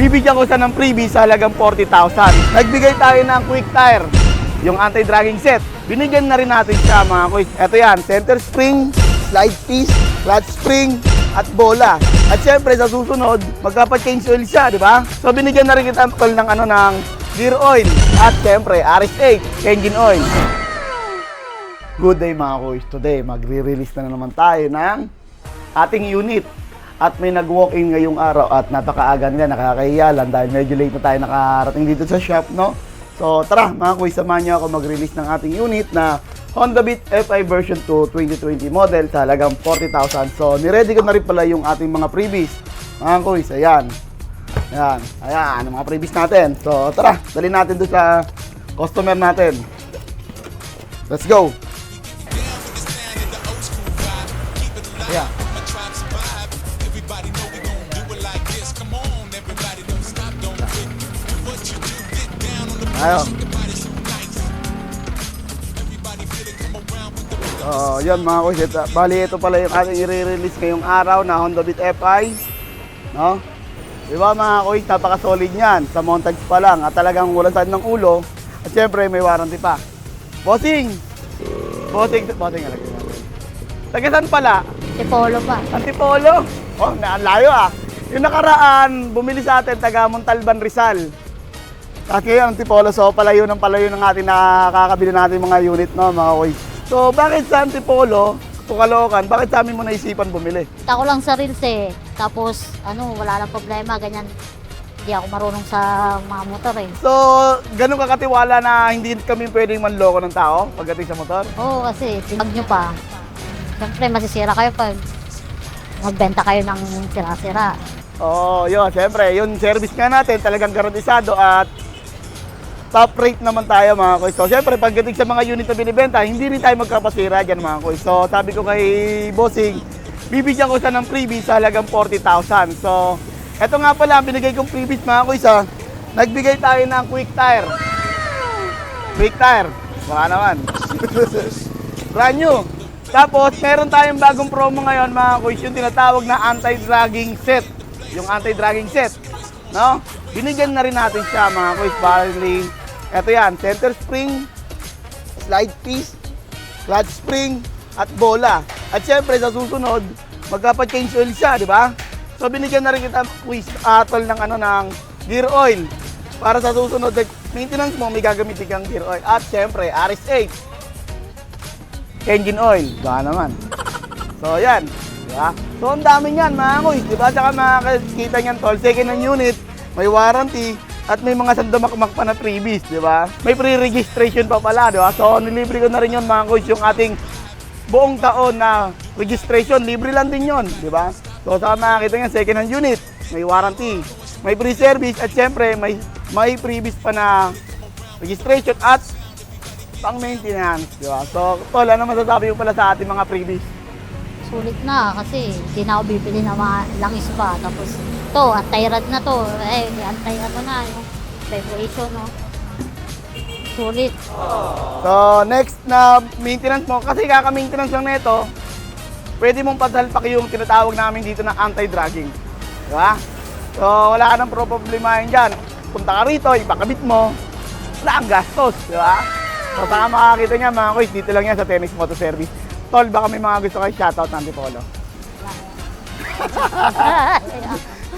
bibigyan ko siya ng freebie sa halagang 40,000. Nagbigay tayo ng quick tire, yung anti-dragging set. Binigyan na rin natin siya mga kuys. Ito yan, center spring, slide piece, clutch spring, at bola. At syempre sa susunod, magpapa-change oil siya, di ba? So binigyan na rin kita ng gear oil. At syempre, RS8, engine oil. Good day mga kuys. Today, magre-release na naman tayo ng ating unit. At may nag-walk-in ngayong araw at napakaaga nila, nakakahiyalan dahil medyo late na tayo nakarating dito sa shop, no? So tara mga kuys, samahan niyo ako mag-release ng ating unit na Honda Beat FI version 2 2020 model sa halagang 40,000. So niready ko na rin pala yung ating mga freebies. Mga kuys, ayan. Ayan, ang mga freebies natin. So tara, dali natin doon sa customer natin. Let's go! Ayan. Ayun. So, yun mga kuys. Bali, ito pala yung ating i-release ngayong araw na Honda Beat FI. No? Diba mga kuys, napaka-solid niyan. Sa montage pa lang at talagang walang saan ng ulo. At syempre, may warranty pa. Bossing! Bossing. Taga saan pala? Antipolo pa. Antipolo? Oh, layo ah. Yung nakaraan, bumili sa atin taga Montalban, Rizal. At ngayon, Antipolo, so palayo ng ating nakakabili natin mga unit, no, mga kuys. So, bakit sa Antipolo, Caloocan, bakit sa amin mo naisipan bumili? Kita ko lang sa reels eh. Tapos, wala lang problema, ganyan. Hindi ako marunong sa mga motor eh. So, ganun kakatiwala na hindi kami pwedeng manloko ng tao pagdating sa motor? Oo, kasi tinag nyo pa. Siyempre, masisira kayo pag magbenta kayo ng sira-sira. Oo, yun, syempre, yung service nga natin talagang garantisado at top rate naman tayo mga kuys. So, syempre, pagdating sa mga unit na binibenta, hindi rin tayo magkapasira dyan mga kuys. So, sabi ko kay Bossing, bibigyan ko siya ng freebie sa halagang 40,000. So, eto nga pala, binigay kong freebie mga kuys ha. Nagbigay tayo ng quick tire. Quick tire. Baka naman. Brand new. Tapos, meron tayong bagong promo ngayon mga kuys, yung tinatawag na anti-dragging set. Yung anti-dragging set. No? Binigyan na rin natin siya mga kuys. Bali, eto yan, center spring, slide piece, clutch spring, at bola. At syempre sa susunod, magpapa-change oil siya, di ba? So binigyan na rin kita kuys atol ng gear oil. Para sa susunod maintenance mo, may gagamitin kang gear oil. At syempre, RS8, engine oil. Baka naman. So yan, di ba? So ang dami niyan mga kuys, di ba? Tsaka makakita niyan tol, second hand unit, may warranty, at may mga sandamakmak pa na freebies, di ba? May pre-registration pa pala, di ba? So, nilibre ko na rin yun mga coach, yung ating buong taon na registration, libre lang din yun, di ba? So, saka makakita nyo, second hand unit, may warranty, may free service, at syempre, may freebies pa na registration at pang maintenance, di ba? So, tol, ano masasabi yung pala sa ating mga freebies? Sulit na kasi hindi na ako bibili ng mga langis pa. Tapos, anti-rad na to. Na, yung vibration, no? Sulit. So, next na maintenance mo, kasi kaka-maintenance lang nito, pwede mong pasalpak yung tinatawag namin dito na anti-dragging. Di ba? So, wala ka nang problemahin dyan. Punta ka rito, ipakabit mo, wala ang gastos. Di ba? So, saka makakita niya mga kuys, dito lang yan sa Tennis Motor Service. Tol, baka may mga gusto kayo shoutout ng Antipolo.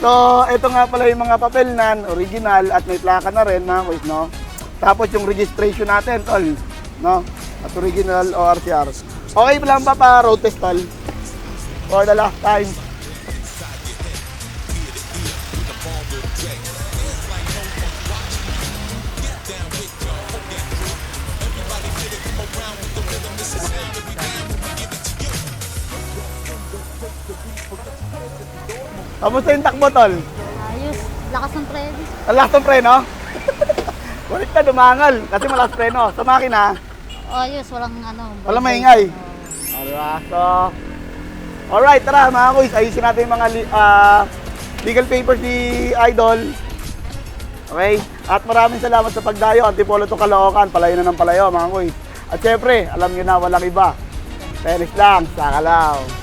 So, ito nga pala yung mga papel nan, original at may plaka na rin mga kuys, no? Tapos yung registration natin, tol, no? At original ORCR. Okay pa lang ba pa road test, tol? For the last time. Kamusta yung takbo, tol? Ayos. Lakas ng preno. Ang lakas ng preno? Kulit ka, dumangal. Kasi malakas preno. Sa makina, Ayos, walang walang maingay. Diba? So, alright, tara mga kuys. Ayusin natin yung mga legal papers ni Idol. Okay? At maraming salamat sa pagdayo. Antipolo to Caloocan. Palayo na ng palayo, mga kuys. At syempre, alam nyo na, walang iba. Penis lang, sa Calao.